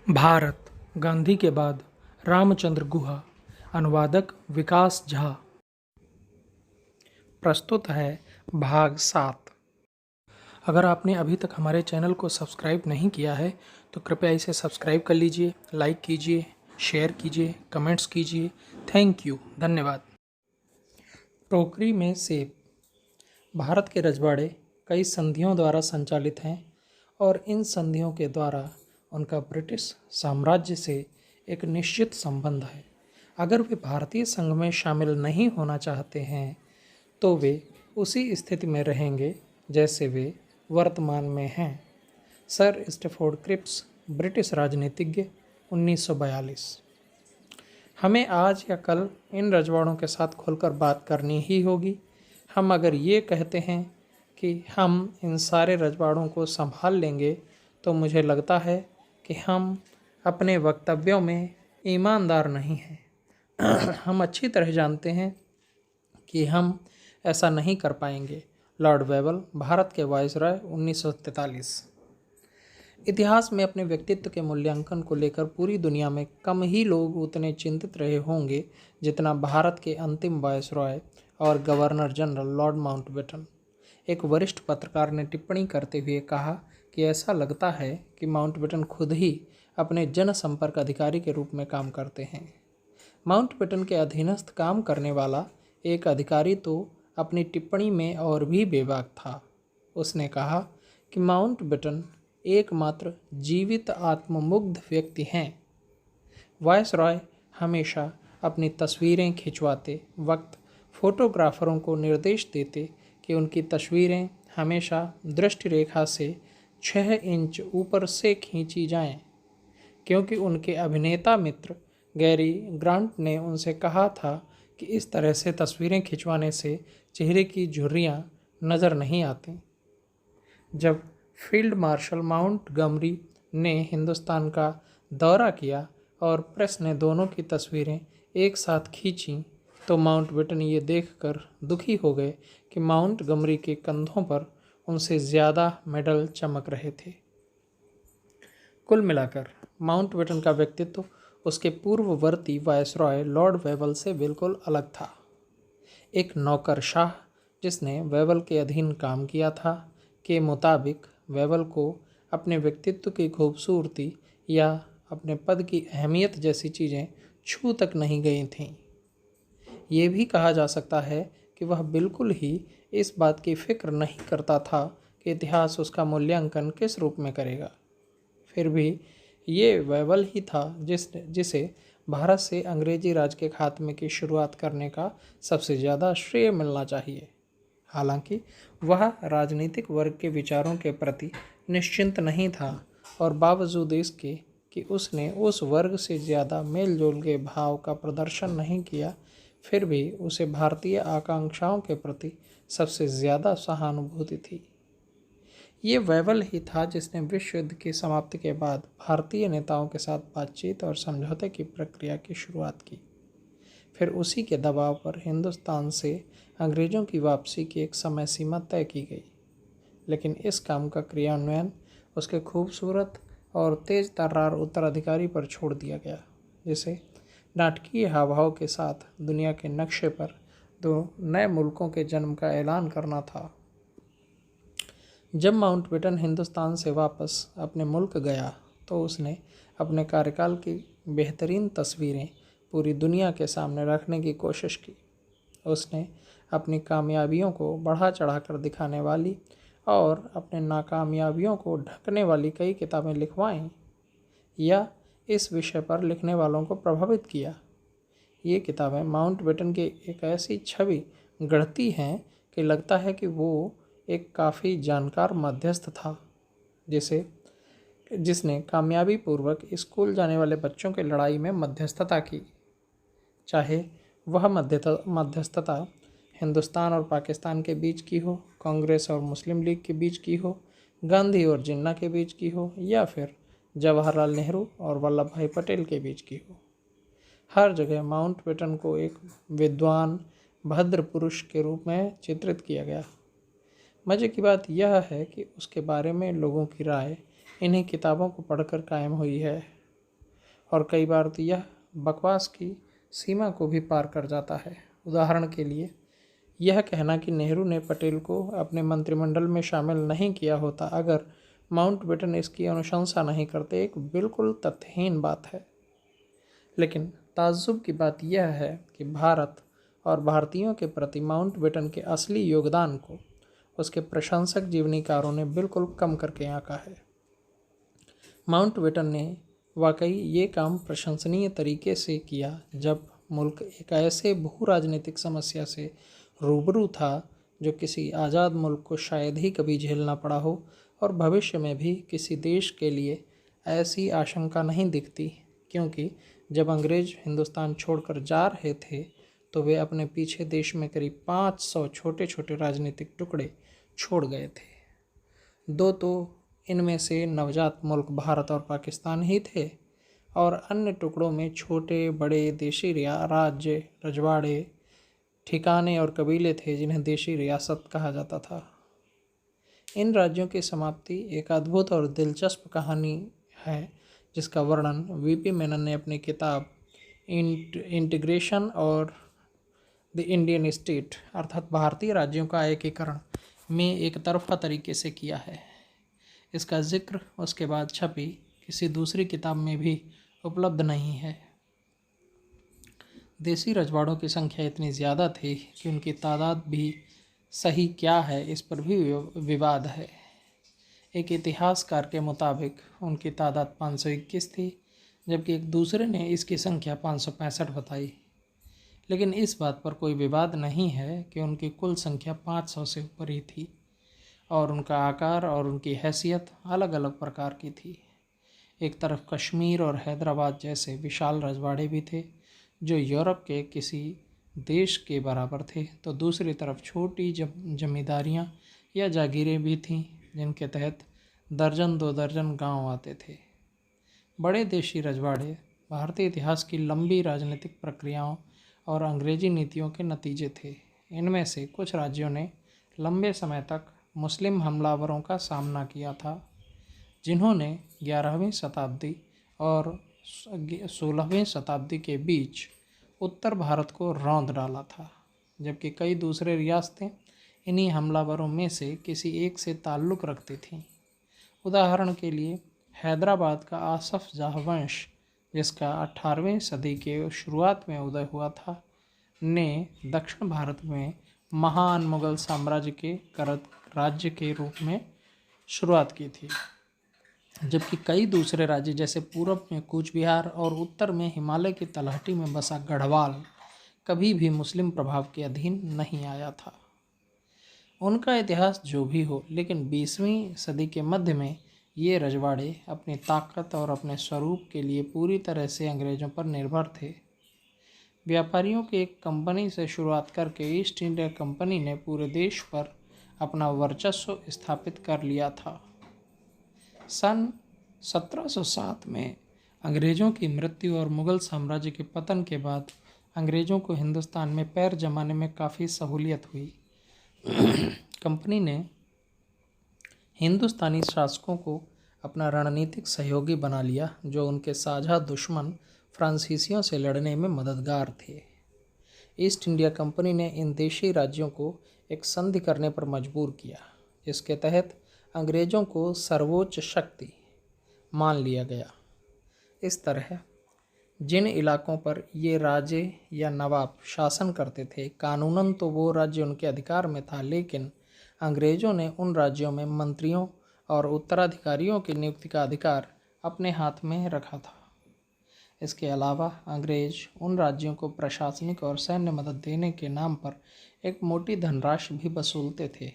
भारत, गांधी के बाद रामचंद्र गुहा। अनुवादक विकास झा। प्रस्तुत है भाग 7। अगर आपने अभी तक हमारे चैनल को सब्सक्राइब नहीं किया है तो कृपया इसे सब्सक्राइब कर लीजिए, लाइक कीजिए, शेयर कीजिए, कमेंट्स कीजिए। थैंक यू, धन्यवाद। टोकरी में सेब। भारत के रजवाड़े कई संधियों द्वारा संचालित हैं और इन संधियों के द्वारा उनका ब्रिटिश साम्राज्य से एक निश्चित संबंध है। अगर वे भारतीय संघ में शामिल नहीं होना चाहते हैं तो वे उसी स्थिति में रहेंगे जैसे वे वर्तमान में हैं। सर स्टैफोर्ड क्रिप्स, ब्रिटिश राजनीतिज्ञ, 1942। हमें आज या कल इन रजवाड़ों के साथ खुलकर बात करनी ही होगी। हम अगर ये कहते हैं कि हम इन सारे रजवाड़ों को संभाल लेंगे तो मुझे लगता है कि हम अपने वक्तव्यों में ईमानदार नहीं हैं। हम अच्छी तरह जानते हैं कि हम ऐसा नहीं कर पाएंगे। लॉर्ड वेवल, भारत के वायसराय, 1943। इतिहास में अपने व्यक्तित्व के मूल्यांकन को लेकर पूरी दुनिया में कम ही लोग उतने चिंतित रहे होंगे जितना भारत के अंतिम वायसराय और गवर्नर जनरल लॉर्ड माउंटबेटन। एक वरिष्ठ पत्रकार ने टिप्पणी करते हुए कहा कि ऐसा लगता है कि माउंटबेटन खुद ही अपने जनसंपर्क अधिकारी के रूप में काम करते हैं। माउंटबेटन के अधीनस्थ काम करने वाला एक अधिकारी तो अपनी टिप्पणी में और भी बेबाक था। उसने कहा कि माउंटबेटन एकमात्र जीवित आत्ममुग्ध व्यक्ति हैं। वायसरॉय हमेशा अपनी तस्वीरें खिंचवाते वक्त फोटोग्राफरों को निर्देश देते कि उनकी तस्वीरें हमेशा दृष्टि रेखा से 6 इंच ऊपर से खींची जाएं, क्योंकि उनके अभिनेता मित्र गैरी ग्रांट ने उनसे कहा था कि इस तरह से तस्वीरें खिंचवाने से चेहरे की झुर्रियाँ नज़र नहीं आती। जब फील्ड मार्शल माउंटगमरी ने हिंदुस्तान का दौरा किया और प्रेस ने दोनों की तस्वीरें एक साथ खींची तो माउंटबेटन ये देखकर दुखी हो गए कि माउंटगमरी के कंधों पर उनसे ज़्यादा मेडल चमक रहे थे। कुल मिलाकर माउंटबेटन का व्यक्तित्व उसके पूर्ववर्ती वायसरॉय लॉर्ड वेवल से बिल्कुल अलग था। एक नौकरशाह जिसने वेवल के अधीन काम किया था के मुताबिक वेवल को अपने व्यक्तित्व की खूबसूरती या अपने पद की अहमियत जैसी चीज़ें छू तक नहीं गई थीं। ये भी कहा जा सकता है कि वह बिल्कुल ही इस बात की फिक्र नहीं करता था कि इतिहास उसका मूल्यांकन किस रूप में करेगा। फिर भी ये वेवल ही था जिसे भारत से अंग्रेजी राज के खात्मे की शुरुआत करने का सबसे ज़्यादा श्रेय मिलना चाहिए। हालांकि वह राजनीतिक वर्ग के विचारों के प्रति निश्चिंत नहीं था और बावजूद इसके कि उसने उस वर्ग से ज़्यादा मेलजोल के भाव का प्रदर्शन नहीं किया, फिर भी उसे भारतीय आकांक्षाओं के प्रति सबसे ज़्यादा सहानुभूति थी। ये वेवल ही था जिसने विश्व युद्ध की समाप्ति के बाद भारतीय नेताओं के साथ बातचीत और समझौते की प्रक्रिया की शुरुआत की। फिर उसी के दबाव पर हिंदुस्तान से अंग्रेज़ों की वापसी की एक समय सीमा तय की गई, लेकिन इस काम का क्रियान्वयन उसके खूबसूरत और तेज तर्रार उत्तराधिकारी पर छोड़ दिया गया, जिसे नाटकीय हावभाव के साथ दुनिया के नक्शे पर 2 नए मुल्कों के जन्म का ऐलान करना था। जब माउंटबेटन हिंदुस्तान से वापस अपने मुल्क गया तो उसने अपने कार्यकाल की बेहतरीन तस्वीरें पूरी दुनिया के सामने रखने की कोशिश की। उसने अपनी कामयाबियों को बढ़ा चढ़ाकर दिखाने वाली और अपने नाकामयाबियों को ढकने वाली कई किताबें लिखवाईं या इस विषय पर लिखने वालों को प्रभावित किया। ये किताबें माउंटबेटन की एक ऐसी छवि गढ़ती हैं कि लगता है कि वो एक काफ़ी जानकार मध्यस्थ था जिसने कामयाबी पूर्वक स्कूल जाने वाले बच्चों की लड़ाई में मध्यस्थता की। चाहे वह मध्यस्थता हिंदुस्तान और पाकिस्तान के बीच की हो, कांग्रेस और मुस्लिम लीग के बीच की हो, गांधी और जिन्ना के बीच की हो, या फिर जवाहरलाल नेहरू और वल्लभ भाई पटेल के बीच की हो। हर जगह माउंटबेटन को एक विद्वान, भद्र पुरुष के रूप में चित्रित किया गया। मज़े की बात यह है कि उसके बारे में लोगों की राय इन्हीं किताबों को पढ़कर कायम हुई है। और कई बार तो यह बकवास की सीमा को भी पार कर जाता है। उदाहरण के लिए यह कहना कि नेहरू ने पटेल को अपने मंत्रिमंडल में शामिल नहीं किया होता अगर माउंटबेटन इसकी अनुशंसा नहीं करते, एक बिल्कुल तथ्यहीन बात है। लेकिन ताज्जुब की बात यह है कि भारत और भारतीयों के प्रति माउंटबेटन के असली योगदान को उसके प्रशंसक जीवनीकारों ने बिल्कुल कम करके आंका है। माउंटबेटन ने वाकई ये काम प्रशंसनीय तरीके से किया जब मुल्क एक ऐसे भू राजनीतिक समस्या से रूबरू था जो किसी आज़ाद मुल्क को शायद ही कभी झेलना पड़ा हो, और भविष्य में भी किसी देश के लिए ऐसी आशंका नहीं दिखती, क्योंकि जब अंग्रेज हिंदुस्तान छोड़कर जा रहे थे तो वे अपने पीछे देश में करीब 500 छोटे छोटे राजनीतिक टुकड़े छोड़ गए थे। दो तो इनमें से नवजात मुल्क भारत और पाकिस्तान ही थे, और अन्य टुकड़ों में छोटे बड़े देशी राज्य, रजवाड़े, ठिकाने और कबीले थे जिन्हें देशी रियासत कहा जाता था। इन राज्यों की समाप्ति एक अद्भुत और दिलचस्प कहानी है जिसका वर्णन वीपी मेनन ने अपनी किताब इंटीग्रेशन और द इंडियन स्टेट अर्थात भारतीय राज्यों का एकीकरण में एक तरफा तरीके से किया है। इसका जिक्र उसके बाद छपी किसी दूसरी किताब में भी उपलब्ध नहीं है। देसी रजवाड़ों की संख्या इतनी ज़्यादा थी कि उनकी तादाद भी सही क्या है इस पर भी विवाद है। एक इतिहासकार के मुताबिक उनकी तादाद 521 थी, जबकि एक दूसरे ने इसकी संख्या 565 बताई। लेकिन इस बात पर कोई विवाद नहीं है कि उनकी कुल संख्या 500 से ऊपर ही थी, और उनका आकार और उनकी हैसियत अलग अलग प्रकार की थी। एक तरफ कश्मीर और हैदराबाद जैसे विशाल रजवाड़े भी थे जो यूरोप के किसी देश के बराबर थे, तो दूसरी तरफ छोटी जमींदारियां या जागीरें भी थीं जिनके तहत दर्जन दो दर्जन गांव आते थे। बड़े देशी रजवाड़े भारतीय इतिहास की लंबी राजनीतिक प्रक्रियाओं और अंग्रेजी नीतियों के नतीजे थे। इनमें से कुछ राज्यों ने लंबे समय तक मुस्लिम हमलावरों का सामना किया था, जिन्होंने 11वीं शताब्दी और 16वीं शताब्दी के बीच उत्तर भारत को रौंद डाला था, जबकि कई दूसरे रियासतें इन्हीं हमलावरों में से किसी एक से ताल्लुक़ रखती थीं। उदाहरण के लिए हैदराबाद का आसफ जाह वंश, जिसका 18वीं सदी के शुरुआत में उदय हुआ था, ने दक्षिण भारत में महान मुगल साम्राज्य के राज्य के रूप में शुरुआत की थी, जबकि कई दूसरे राज्य जैसे पूर्व में कूच बिहार और उत्तर में हिमालय की तलहटी में बसा गढ़वाल कभी भी मुस्लिम प्रभाव के अधीन नहीं आया था। उनका इतिहास जो भी हो, लेकिन 20वीं सदी के मध्य में ये रजवाड़े अपनी ताकत और अपने स्वरूप के लिए पूरी तरह से अंग्रेज़ों पर निर्भर थे। व्यापारियों की एक कंपनी से शुरुआत करके ईस्ट इंडिया कंपनी ने पूरे देश पर अपना वर्चस्व स्थापित कर लिया था। सन 1707 में अंग्रेज़ों की मृत्यु और मुग़ल साम्राज्य के पतन के बाद अंग्रेज़ों को हिंदुस्तान में पैर जमाने में काफ़ी सहूलियत हुई। कंपनी ने हिंदुस्तानी शासकों को अपना रणनीतिक सहयोगी बना लिया, जो उनके साझा दुश्मन फ्रांसीसियों से लड़ने में मददगार थे। ईस्ट इंडिया कंपनी ने इन देशी राज्यों को एक संधि करने पर मजबूर किया, जिसके तहत अंग्रेज़ों को सर्वोच्च शक्ति मान लिया गया। इस तरह जिन इलाकों पर ये राजे या नवाब शासन करते थे, कानूनन तो वो राज्य उनके अधिकार में था, लेकिन अंग्रेज़ों ने उन राज्यों में मंत्रियों और उत्तराधिकारियों की नियुक्ति का अधिकार अपने हाथ में रखा था। इसके अलावा अंग्रेज़ उन राज्यों को प्रशासनिक और सैन्य मदद देने के नाम पर एक मोटी धनराशि भी वसूलते थे।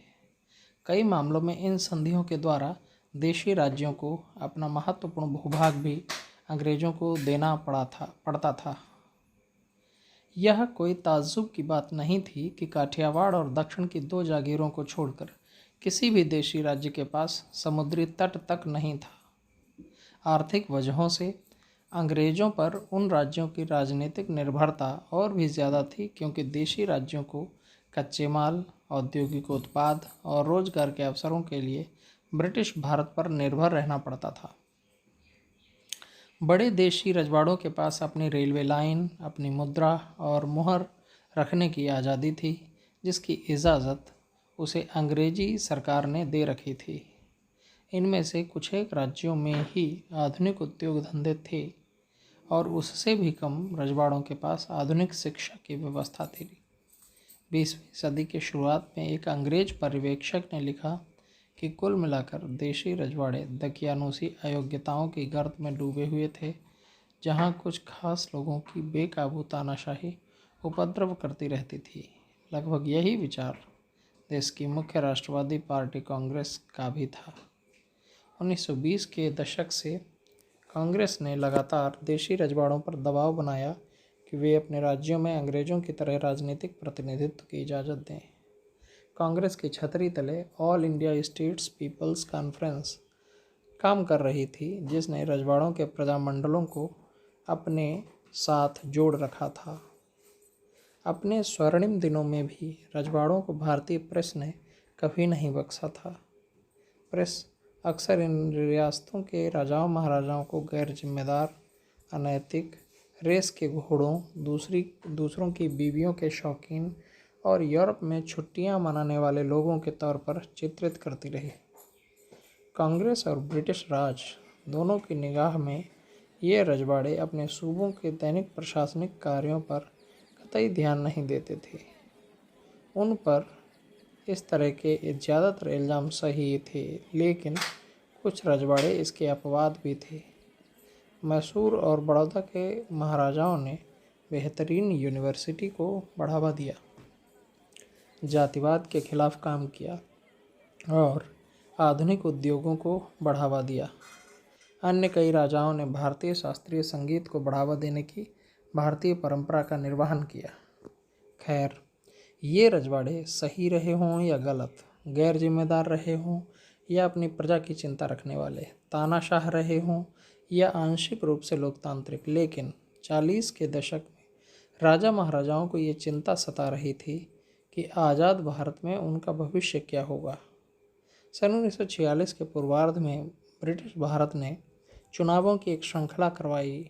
कई मामलों में इन संधियों के द्वारा देशी राज्यों को अपना महत्वपूर्ण भूभाग भी अंग्रेज़ों को देना पड़ता था। यह कोई ताज्जुब की बात नहीं थी कि काठियावाड़ और दक्षिण की दो जागीरों को छोड़कर किसी भी देशी राज्य के पास समुद्री तट तक नहीं था। आर्थिक वजहों से अंग्रेज़ों पर उन राज्यों की राजनीतिक निर्भरता और भी ज़्यादा थी, क्योंकि देशी राज्यों को कच्चे माल, औद्योगिक उत्पाद और रोजगार के अवसरों के लिए ब्रिटिश भारत पर निर्भर रहना पड़ता था। बड़े देशी रजवाड़ों के पास अपनी रेलवे लाइन, अपनी मुद्रा और मुहर रखने की आज़ादी थी, जिसकी इजाज़त उसे अंग्रेजी सरकार ने दे रखी थी। इनमें से कुछ एक राज्यों में ही आधुनिक उद्योग धंधे थे और उससे भी कम रजवाड़ों के पास आधुनिक शिक्षा की व्यवस्था थी। 20वीं सदी के शुरुआत में एक अंग्रेज पर्यवेक्षक ने लिखा कि कुल मिलाकर देशी रजवाड़े दकियानूसी अयोग्यताओं की गर्त में डूबे हुए थे, जहां कुछ खास लोगों की बेकाबू तानाशाही उपद्रव करती रहती थी। लगभग यही विचार देश की मुख्य राष्ट्रवादी पार्टी कांग्रेस का भी था। 1920 के दशक से कांग्रेस ने लगातार देशी रजवाड़ों पर दबाव बनाया कि वे अपने राज्यों में अंग्रेजों की तरह राजनीतिक प्रतिनिधित्व की इजाज़त दें। कांग्रेस की छतरी तले All India States People's Conference काम कर रही थी, जिसने रजवाड़ों के प्रजामंडलों को अपने साथ जोड़ रखा था। अपने स्वर्णिम दिनों में भी रजवाड़ों को भारतीय प्रेस ने कभी नहीं बख्शा था। प्रेस अक्सर इन रियासतों के राजाओं महाराजाओं को गैर जिम्मेदार, अनैतिक, रेस के घोड़ों, दूसरों की बीवियों के शौकीन और यूरोप में छुट्टियां मनाने वाले लोगों के तौर पर चित्रित करती रही। कांग्रेस और ब्रिटिश राज दोनों की निगाह में ये रजवाड़े अपने सूबों के दैनिक प्रशासनिक कार्यों पर कतई ध्यान नहीं देते थे। उन पर इस तरह के ज़्यादातर इल्ज़ाम सही थे, लेकिन कुछ रजवाड़े इसके अपवाद भी थे। मैसूर और बड़ौदा के महाराजाओं ने बेहतरीन यूनिवर्सिटी को बढ़ावा दिया, जातिवाद के खिलाफ काम किया और आधुनिक उद्योगों को बढ़ावा दिया। अन्य कई राजाओं ने भारतीय शास्त्रीय संगीत को बढ़ावा देने की भारतीय परंपरा का निर्वहन किया। खैर, ये रजवाड़े सही रहे हों या गलत, गैर जिम्मेदार रहे हों या अपनी प्रजा की चिंता रखने वाले, तानाशाह रहे हों या आंशिक रूप से लोकतांत्रिक, लेकिन 40 के दशक में राजा महाराजाओं को ये चिंता सता रही थी कि आज़ाद भारत में उनका भविष्य क्या होगा। सन 1946 के पूर्वार्ध में ब्रिटिश भारत ने चुनावों की एक श्रृंखला करवाई,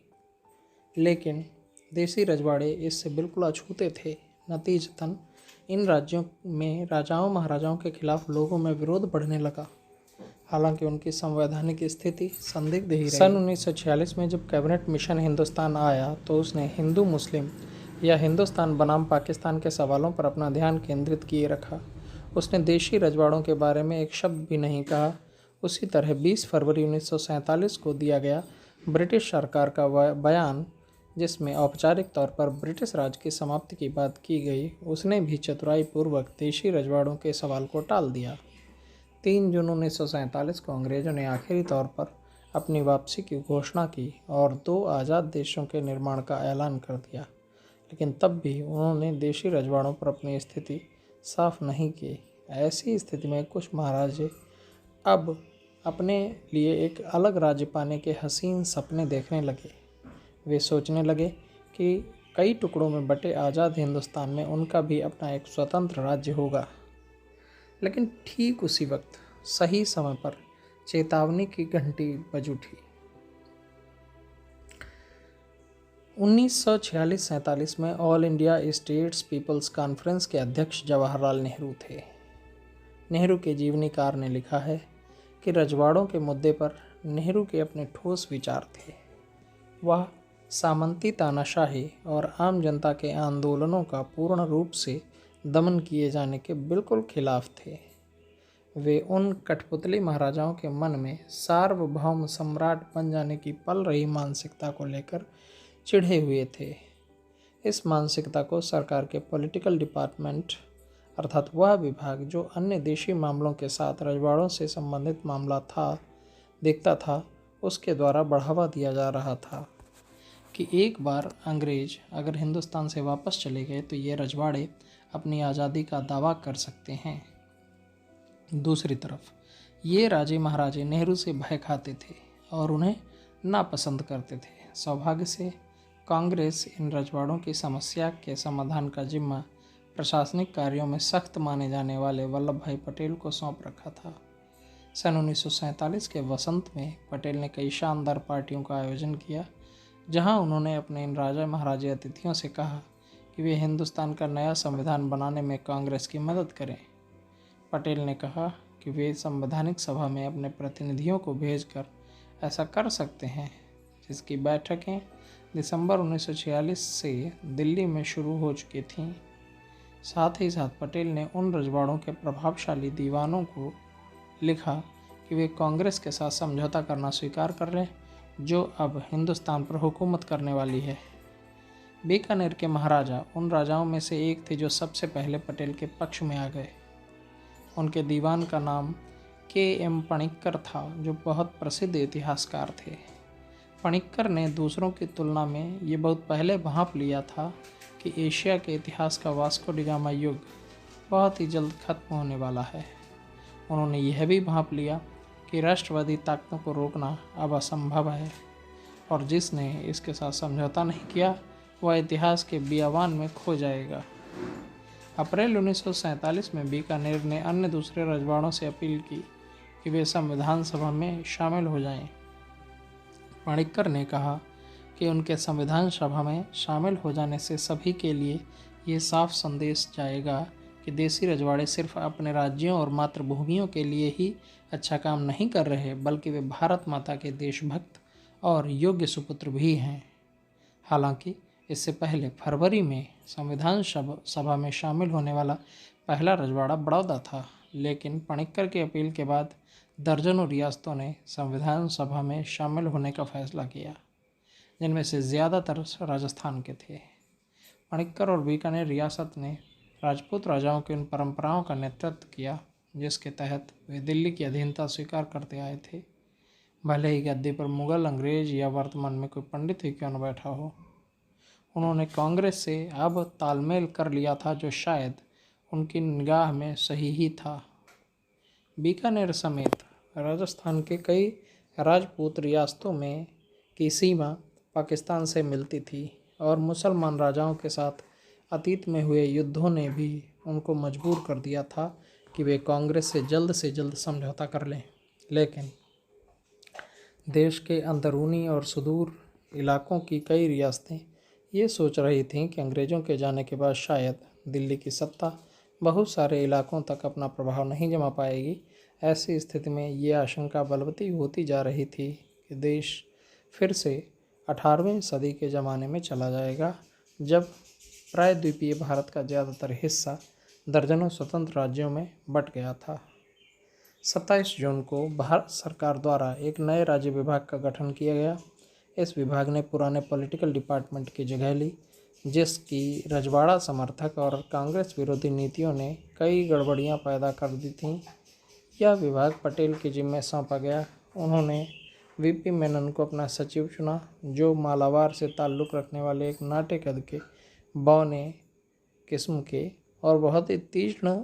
लेकिन देसी रजवाड़े इससे बिल्कुल अछूते थे। नतीजतन इन राज्यों में राजाओं महाराजाओं के खिलाफ लोगों में विरोध बढ़ने लगा, हालांकि उनकी संवैधानिक स्थिति संदिग्ध ही रही। सन 1946 में जब कैबिनेट मिशन हिंदुस्तान आया तो उसने हिंदू मुस्लिम या हिंदुस्तान बनाम पाकिस्तान के सवालों पर अपना ध्यान केंद्रित किए रखा। उसने देशी रजवाड़ों के बारे में एक शब्द भी नहीं कहा। उसी तरह 20 फरवरी 1947 को दिया गया ब्रिटिश सरकार का बयान, जिसमें औपचारिक तौर पर ब्रिटिश राज की समाप्ति की बात की गई, उसने भी चतुराई पूर्वक देशी रजवाड़ों के सवाल को टाल दिया। 3 जून 1947 को अंग्रेज़ों ने आखिरी तौर पर अपनी वापसी की घोषणा की और 2 आज़ाद देशों के निर्माण का ऐलान कर दिया, लेकिन तब भी उन्होंने देशी रजवाड़ों पर अपनी स्थिति साफ नहीं की। ऐसी स्थिति में कुछ महाराजे अब अपने लिए एक अलग राज्य पाने के हसीन सपने देखने लगे। वे सोचने लगे कि कई टुकड़ों में बटे आज़ाद हिंदुस्तान में उनका भी अपना एक स्वतंत्र राज्य होगा। लेकिन ठीक उसी वक्त सही समय पर चेतावनी की घंटी बज उठी। 1946-47 में All India States People's Conference के अध्यक्ष जवाहरलाल नेहरू थे। नेहरू के जीवनीकार ने लिखा है कि रजवाड़ों के मुद्दे पर नेहरू के अपने ठोस विचार थे। वह सामंती तानाशाही और आम जनता के आंदोलनों का पूर्ण रूप से दमन किए जाने के बिल्कुल खिलाफ थे। वे उन कठपुतली महाराजाओं के मन में सार्वभौम सम्राट बन जाने की पल रही मानसिकता को लेकर चिढ़े हुए थे। इस मानसिकता को सरकार के पॉलिटिकल डिपार्टमेंट, अर्थात वह विभाग जो अन्य देशी मामलों के साथ रजवाड़ों से संबंधित मामला देखता था, उसके द्वारा बढ़ावा दिया जा रहा था कि एक बार अंग्रेज अगर हिंदुस्तान से वापस चले गए तो ये रजवाड़े अपनी आज़ादी का दावा कर सकते हैं। दूसरी तरफ ये राजे महाराजे नेहरू से भय खाते थे और उन्हें नापसंद करते थे। सौभाग्य से कांग्रेस इन रजवाड़ों की समस्या के समाधान का जिम्मा प्रशासनिक कार्यों में सख्त माने जाने वाले वल्लभ भाई पटेल को सौंप रखा था। सन 1947 के वसंत में पटेल ने कई शानदार पार्टियों का आयोजन किया, जहां उन्होंने अपने इन राजा महाराजा अतिथियों से कहा कि वे हिंदुस्तान का नया संविधान बनाने में कांग्रेस की मदद करें। पटेल ने कहा कि वे संवैधानिक सभा में अपने प्रतिनिधियों को भेजकर ऐसा कर सकते हैं, जिसकी बैठकें दिसंबर 1946 से दिल्ली में शुरू हो चुकी थीं। साथ ही साथ पटेल ने उन रजवाड़ों के प्रभावशाली दीवानों को लिखा कि वे कांग्रेस के साथ समझौता करना स्वीकार कर लें, जो अब हिंदुस्तान पर हुकूमत करने वाली है। बीकानेर के महाराजा उन राजाओं में से एक थे जो सबसे पहले पटेल के पक्ष में आ गए। उनके दीवान का नाम K.M. पणिक्कर था, जो बहुत प्रसिद्ध इतिहासकार थे। पणिक्कर ने दूसरों की तुलना में ये बहुत पहले भांप लिया था कि एशिया के इतिहास का वास्को डी गामा युग बहुत ही जल्द खत्म होने वाला है। उन्होंने यह भी भांप लिया कि राष्ट्रवादी ताकतों को रोकना अब असंभव है, और जिसने इसके साथ समझौता नहीं किया वह इतिहास के बियावान में खो जाएगा। अप्रैल 1947 में बीकानेर ने अन्य दूसरे रजवाड़ों से अपील की कि वे संविधान सभा में शामिल हो जाएं। पणिक्कर ने कहा कि उनके संविधान सभा में शामिल हो जाने से सभी के लिए ये साफ संदेश जाएगा कि देसी रजवाड़े सिर्फ अपने राज्यों और मातृभूमियों के लिए ही अच्छा काम नहीं कर रहे, बल्कि वे भारत माता के देशभक्त और योग्य सुपुत्र भी हैं। हालांकि इससे पहले फरवरी में संविधान सभा में शामिल होने वाला पहला रजवाड़ा बड़ौदा था, लेकिन पणिक्कर की अपील के बाद दर्जनों रियासतों ने संविधान सभा में शामिल होने का फैसला किया, जिनमें से ज़्यादातर राजस्थान के थे। पणिक्कर और बीकानेर रियासत ने राजपूत राजाओं की उन परंपराओं का नेतृत्व किया जिसके तहत वे दिल्ली की अधीनता स्वीकार करते आए थे, भले ही गद्दी पर मुगल, अंग्रेज या वर्तमान में कोई पंडित ही क्यों न बैठा हो। उन्होंने कांग्रेस से अब तालमेल कर लिया था, जो शायद उनकी निगाह में सही ही था। बीकानेर समेत राजस्थान के कई राजपूत रियासतों में की सीमा पाकिस्तान से मिलती थी, और मुसलमान राजाओं के साथ अतीत में हुए युद्धों ने भी उनको मजबूर कर दिया था कि वे कांग्रेस से जल्द समझौता कर लें। लेकिन देश के अंदरूनी और सुदूर इलाकों की कई रियासतें ये सोच रही थीं कि अंग्रेज़ों के जाने के बाद शायद दिल्ली की सत्ता बहुत सारे इलाकों तक अपना प्रभाव नहीं जमा पाएगी। ऐसी स्थिति में ये आशंका बलवती होती जा रही थी कि देश फिर से 18वीं सदी के ज़माने में चला जाएगा, जब प्रायद्वीपीय भारत का ज़्यादातर हिस्सा दर्जनों स्वतंत्र राज्यों में बंट गया था। 27 जून को भारत सरकार द्वारा एक नए राज्य विभाग का गठन किया गया। इस विभाग ने पुराने पॉलिटिकल डिपार्टमेंट की जगह ली, जिसकी रजवाड़ा समर्थक और कांग्रेस विरोधी नीतियों ने कई गड़बड़ियां पैदा कर दी थीं। यह विभाग पटेल के जिम्मे सौंपा गया। उन्होंने वीपी मेनन को अपना सचिव चुना, जो मालाबार से ताल्लुक़ रखने वाले एक नाटे कद के, बौने किस्म के और बहुत ही तीक्ष्ण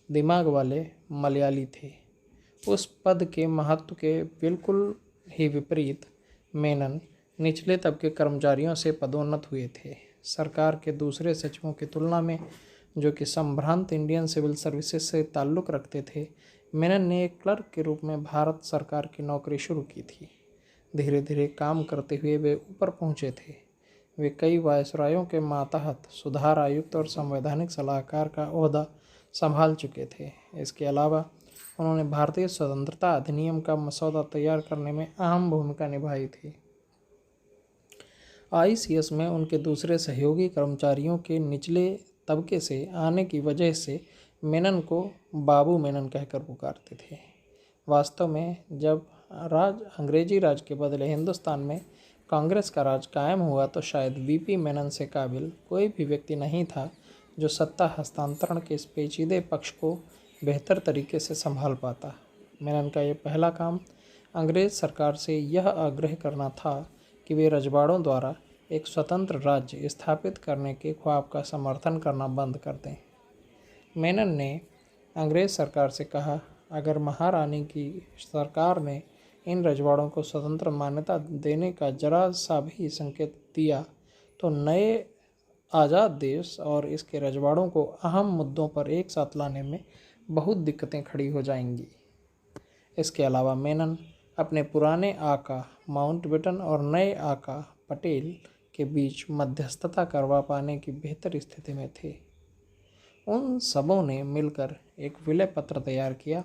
दिमाग वाले मलयाली थे। उस पद के महत्व के बिल्कुल ही विपरीत मेनन निचले तबके कर्मचारियों से पदोन्नत हुए थे। सरकार के दूसरे सचिवों की तुलना में, जो कि संभ्रांत इंडियन सिविल सर्विसेज से ताल्लुक़ रखते थे, मेनन ने एक क्लर्क के रूप में भारत सरकार की नौकरी शुरू की थी। धीरे धीरे काम करते हुए वे ऊपर पहुंचे थे। वे कई वायसरायों के मातहत सुधार आयुक्त और संवैधानिक सलाहकार का ओहदा संभाल चुके थे। इसके अलावा उन्होंने भारतीय स्वतंत्रता अधिनियम का मसौदा तैयार करने में अहम भूमिका निभाई थी। आईसीएस में उनके दूसरे सहयोगी कर्मचारियों के निचले तबके से आने की वजह से मेनन को बाबू मेनन कहकर पुकारते थे। वास्तव में जब अंग्रेजी राज के बदले हिंदुस्तान में कांग्रेस का राज कायम हुआ, तो शायद वीपी मेनन से काबिल कोई भी व्यक्ति नहीं था जो सत्ता हस्तांतरण के इस पेचीदे पक्ष को बेहतर तरीके से संभाल पाता। मेनन का ये पहला काम अंग्रेज़ सरकार से यह आग्रह करना था कि वे रजवाड़ों द्वारा एक स्वतंत्र राज्य स्थापित करने के ख्वाब का समर्थन करना बंद कर दें। मेनन ने अंग्रेज़ सरकार से कहा, अगर महारानी की सरकार ने इन रजवाड़ों को स्वतंत्र मान्यता देने का जरा सा भी संकेत दिया, तो नए आज़ाद देश और इसके रजवाड़ों को अहम मुद्दों पर एक साथ लाने में बहुत दिक्कतें खड़ी हो जाएंगी। इसके अलावा मेनन अपने पुराने आका माउंटबेटन और नए आका पटेल के बीच मध्यस्थता करवा पाने की बेहतर स्थिति में थे। उन सबों ने मिलकर एक विलय पत्र तैयार किया,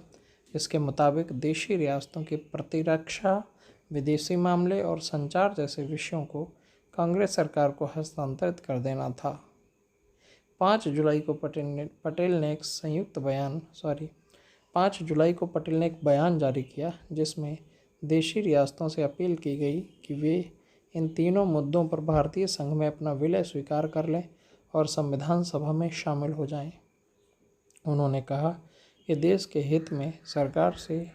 जिसके मुताबिक देशी रियासतों की प्रतिरक्षा, विदेशी मामले और संचार जैसे विषयों को कांग्रेस सरकार को हस्तांतरित कर देना था। 5 जुलाई को पटेल ने एक बयान जारी किया, जिसमें देशी रियासतों से अपील की गई कि वे इन तीनों मुद्दों पर भारतीय संघ में अपना विलय स्वीकार कर लें और संविधान सभा में शामिल हो जाएं। उन्होंने कहा कि देश के हित में सरकार से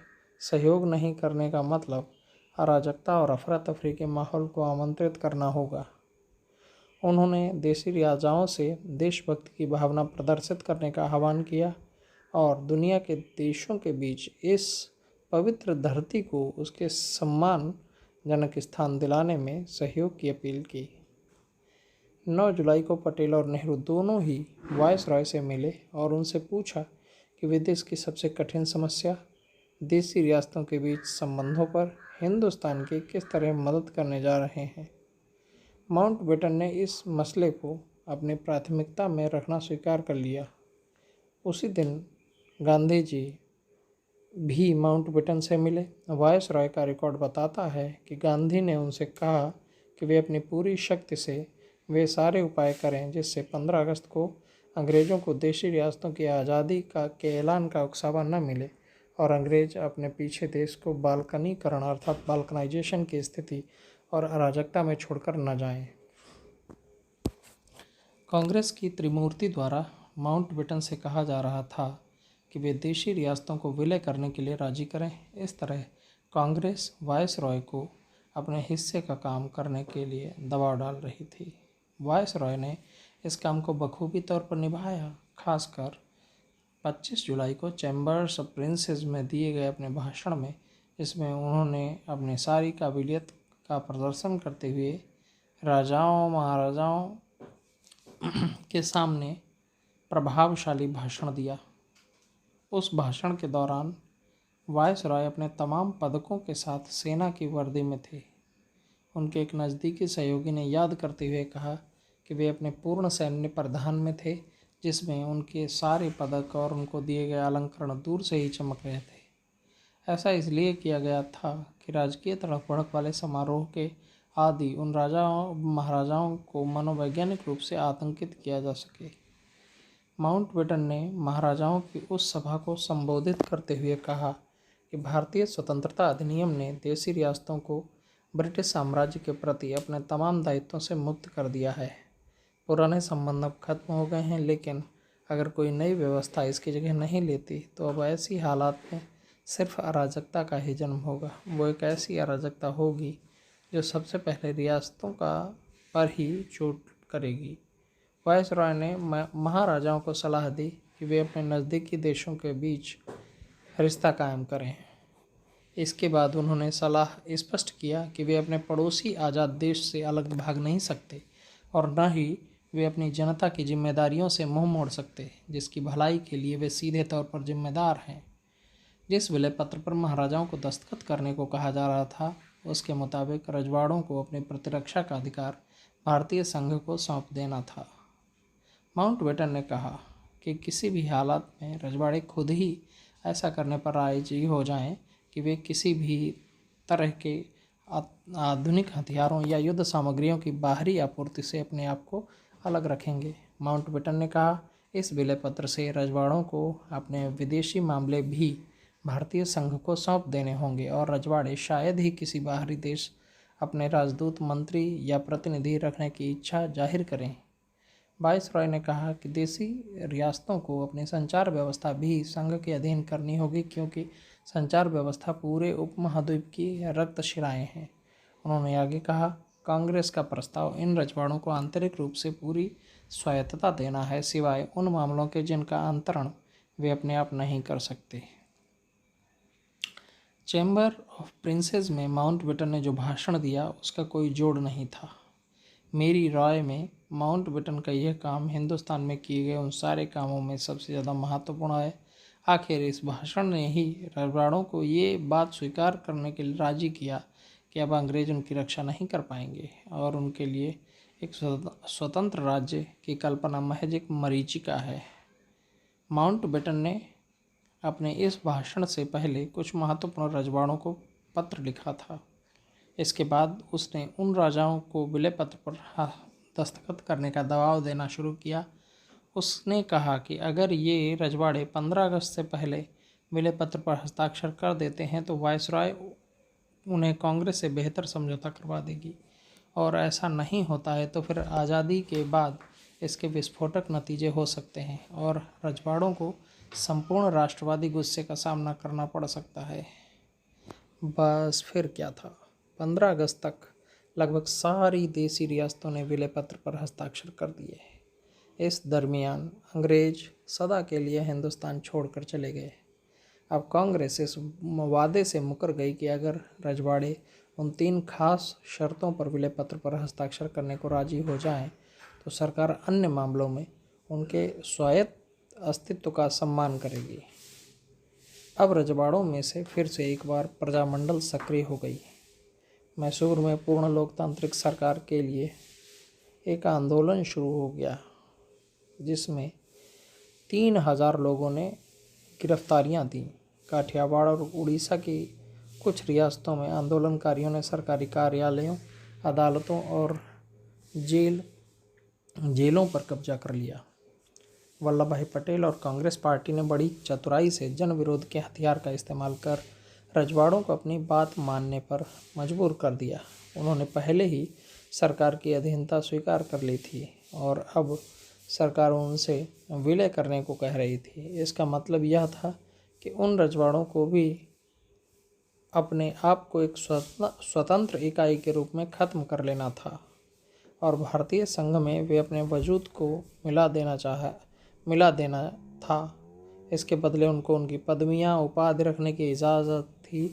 सहयोग नहीं करने का मतलब अराजकता और अफरा तफरी के माहौल को आमंत्रित करना होगा। उन्होंने देशी राजाओं से देशभक्ति की भावना प्रदर्शित करने का आह्वान किया और दुनिया के देशों के बीच इस पवित्र धरती को उसके सम्मानजनक स्थान दिलाने में सहयोग की अपील की। 9 जुलाई को पटेल और नेहरू दोनों ही वायसरॉय से मिले और उनसे पूछा कि वे देश की सबसे कठिन समस्या, देशी रियासतों के बीच संबंधों पर हिंदुस्तान की किस तरह मदद करने जा रहे हैं। माउंटबेटन ने इस मसले को अपनी प्राथमिकता में रखना स्वीकार कर लिया। उसी दिन गांधी जी भी माउंटबेटन से मिले। वायसरॉय का रिकॉर्ड बताता है कि गांधी ने उनसे कहा कि वे अपनी पूरी शक्ति से वे सारे उपाय करें जिससे 15 अगस्त को अंग्रेज़ों को देशी रियासतों की आज़ादी के ऐलान का उकसावा न मिले और अंग्रेज अपने पीछे देश को बाल्कनीकरण अर्थात बाल्कनाइजेशन की स्थिति और अराजकता में छोड़कर न जाएं। कांग्रेस की त्रिमूर्ति द्वारा माउंटबेटन से कहा जा रहा था कि वे देशी रियासतों को विलय करने के लिए राजी करें। इस तरह कांग्रेस वायसरॉय को अपने हिस्से का काम करने के लिए दबाव डाल रही थी। वायसरॉय ने इस काम को बखूबी तौर पर निभाया। खासकर 25 जुलाई को चैम्बर्स ऑफ प्रिंसेस में दिए गए अपने भाषण में, जिसमें उन्होंने अपनी सारी काबिलियत का प्रदर्शन करते हुए राजाओं महाराजाओं के सामने प्रभावशाली भाषण दिया। उस भाषण के दौरान वायसरॉय अपने तमाम पदकों के साथ सेना की वर्दी में थे। उनके एक नज़दीकी सहयोगी ने याद करते हुए कहा कि वे अपने पूर्ण सैन्य परिधान में थे, जिसमें उनके सारे पदक और उनको दिए गए अलंकरण दूर से ही चमक रहे थे। ऐसा इसलिए किया गया था कि राजकीय तड़क भड़क वाले समारोह के आदि उन राजाओं महाराजाओं को मनोवैज्ञानिक रूप से आतंकित किया जा सके। माउंटबेटन ने महाराजाओं की उस सभा को संबोधित करते हुए कहा कि भारतीय स्वतंत्रता अधिनियम ने देशी रियासतों को ब्रिटिश साम्राज्य के प्रति अपने तमाम दायित्वों से मुक्त कर दिया है। पुराने संबंध अब खत्म हो गए हैं, लेकिन अगर कोई नई व्यवस्था इसकी जगह नहीं लेती तो अब ऐसी हालात में सिर्फ अराजकता का ही जन्म होगा। वो एक ऐसी अराजकता होगी जो सबसे पहले रियासतों का पर ही चोट करेगी। वायसरॉय ने महाराजाओं को सलाह दी कि वे अपने नज़दीकी देशों के बीच रिश्ता कायम करें। इसके बाद उन्होंने सलाह स्पष्ट किया कि वे अपने पड़ोसी आज़ाद देश से अलग भाग नहीं सकते और न ही वे अपनी जनता की जिम्मेदारियों से मुंह मोड़ सकते, जिसकी भलाई के लिए वे सीधे तौर पर जिम्मेदार हैं। जिस विलय पत्र पर महाराजाओं को दस्तखत करने को कहा जा रहा था, उसके मुताबिक रजवाड़ों को अपनी प्रतिरक्षा का अधिकार भारतीय संघ को सौंप देना था। माउंटबेटन ने कहा कि किसी भी हालत में रजवाड़े खुद ही ऐसा करने पर राजी हो जाएं कि वे किसी भी तरह के आधुनिक हथियारों या युद्ध सामग्रियों की बाहरी आपूर्ति से अपने आप को अलग रखेंगे। माउंटबेटन ने कहा, इस विलय पत्र से रजवाड़ों को अपने विदेशी मामले भी भारतीय संघ को सौंप देने होंगे और रजवाड़े शायद ही किसी बाहरी देश अपने राजदूत, मंत्री या प्रतिनिधि रखने की इच्छा जाहिर करें। वायसरॉय ने कहा कि देशी रियासतों को अपनी संचार व्यवस्था भी संघ के अधीन करनी होगी, क्योंकि संचार व्यवस्था पूरे उपमहाद्वीप की रक्तशिराएं हैं। उन्होंने आगे कहा, कांग्रेस का प्रस्ताव इन रजवाड़ों को आंतरिक रूप से पूरी स्वायत्तता देना है, सिवाय उन मामलों के जिनका अंतरण वे अपने आप नहीं कर सकते। चैम्बर ऑफ प्रिंसेस में माउंटबेटन ने जो भाषण दिया उसका कोई जोड़ नहीं था। मेरी राय में माउंटबेटन का यह काम हिंदुस्तान में किए गए उन सारे कामों में सबसे ज़्यादा महत्वपूर्ण है। आखिर इस भाषण ने ही रजवाड़ों को ये बात स्वीकार करने के लिए राजी किया कि अब अंग्रेज उनकी रक्षा नहीं कर पाएंगे और उनके लिए एक स्वतंत्र राज्य की कल्पना महज एक मरीचिका है। माउंटबेटन ने अपने इस भाषण से पहले कुछ महत्वपूर्ण रजवाड़ों को पत्र लिखा था। इसके बाद उसने उन राजाओं को विलय पत्र पर दस्तखत करने का दबाव देना शुरू किया। उसने कहा कि अगर ये रजवाड़े 15 अगस्त से पहले विलय पत्र पर हस्ताक्षर कर देते हैं तो वायसराय उन्हें कांग्रेस से बेहतर समझौता करवा देगी, और ऐसा नहीं होता है तो फिर आज़ादी के बाद इसके विस्फोटक नतीजे हो सकते हैं और रजवाड़ों को संपूर्ण राष्ट्रवादी गुस्से का सामना करना पड़ सकता है। बस फिर क्या था, 15 अगस्त तक लगभग सारी देसी रियासतों ने विलय पत्र पर हस्ताक्षर कर दिए। इस दरमियान अंग्रेज सदा के लिए हिंदुस्तान छोड़कर चले गए। अब कांग्रेस इस वादे से मुकर गई कि अगर रजवाड़े उन 3 खास शर्तों पर विलय पत्र पर हस्ताक्षर करने को राजी हो जाएं, तो सरकार अन्य मामलों में उनके स्वायत्त अस्तित्व का सम्मान करेगी। अब रजवाड़ों में से फिर से एक बार प्रजामंडल सक्रिय हो गई। मैसूर में पूर्ण लोकतांत्रिक सरकार के लिए एक आंदोलन शुरू हो गया, जिसमें 3000 लोगों ने गिरफ्तारियां दी। काठियावाड़ और उड़ीसा की कुछ रियासतों में आंदोलनकारियों ने सरकारी कार्यालयों, अदालतों और जेलों पर कब्जा कर लिया। वल्लभ भाई पटेल और कांग्रेस पार्टी ने बड़ी चतुराई से जन विरोध के हथियार का इस्तेमाल कर रजवाड़ों को अपनी बात मानने पर मजबूर कर दिया। उन्होंने पहले ही सरकार की अधीनता स्वीकार कर ली थी और अब सरकार उनसे विलय करने को कह रही थी। इसका मतलब यह था कि उन रजवाड़ों को भी अपने आप को एक स्वतंत्र इकाई के रूप में ख़त्म कर लेना था और भारतीय संघ में वे अपने वजूद को मिला देना था। इसके बदले उनको उनकी पदवियां, उपाधि रखने की इजाज़त थी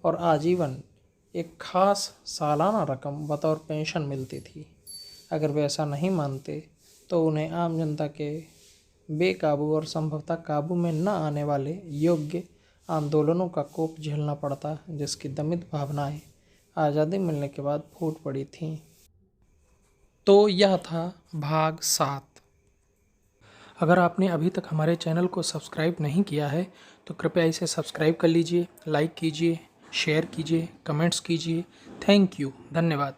और आजीवन एक खास सालाना रकम बतौर पेंशन मिलती थी। अगर वे ऐसा नहीं मानते तो उन्हें आम जनता के बेकाबू और संभवतः काबू में न आने वाले योग्य आंदोलनों का कोप झेलना पड़ता, जिसकी दमित भावनाएं आज़ादी मिलने के बाद फूट पड़ी थीं। तो यह था भाग 7। अगर आपने अभी तक हमारे चैनल को सब्सक्राइब नहीं किया है तो कृपया इसे सब्सक्राइब कर लीजिए, लाइक कीजिए, शेयर कीजिए, कमेंट्स कीजिए। थैंक यू, धन्यवाद।